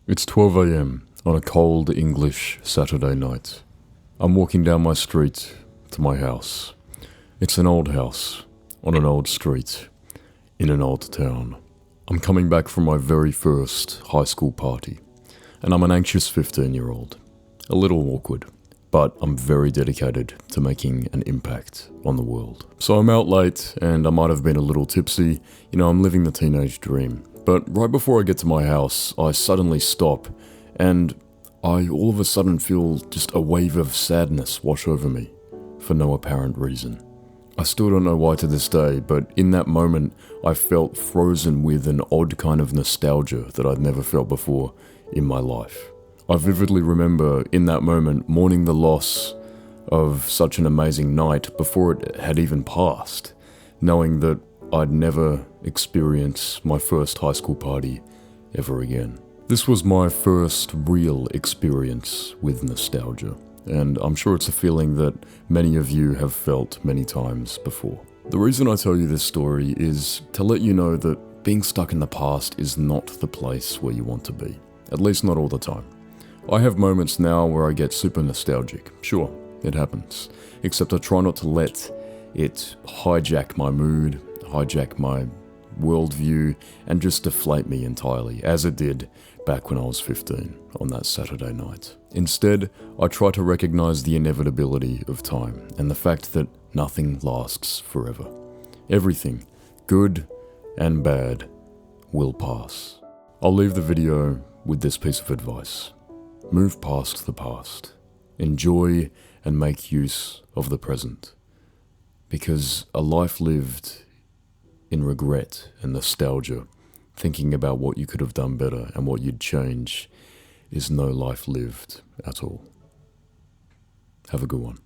It's 12 a.m. on a cold English Saturday night. I'm walking down my street to my house. It's an old house, on an old street, in an old town. I'm coming back from my very first high school party, and I'm an anxious 15-year-old. A little awkward, but I'm very dedicated to making an impact on the world. So I'm out late, and I might have been a little tipsy. I'm living the teenage dream. But right before I get to my house, I suddenly stop, and I all of a sudden feel just a wave of sadness wash over me, for no apparent reason. I still don't know why to this day, but in that moment, I felt frozen with an odd kind of nostalgia that I'd never felt before in my life. I vividly remember in that moment mourning the loss of such an amazing night before it had even passed, knowing that I'd never experience my first high school party ever again. This was my first real experience with nostalgia, and I'm sure it's a feeling that many of you have felt many times before. The reason I tell you this story is to let you know that being stuck in the past is not the place where you want to be, at least not all the time. I have moments now where I get super nostalgic. Sure, it happens, except I try not to let it hijack my mood, hijack my worldview, and just deflate me entirely, as it did back when I was 15 on that Saturday night. Instead, I try to recognize the inevitability of time and the fact that nothing lasts forever. Everything, good and bad, will pass. I'll leave the video with this piece of advice. Move past the past. Enjoy and make use of the present. Because a life lived in regret and nostalgia, thinking about what you could have done better and what you'd change, is no life lived at all. Have a good one.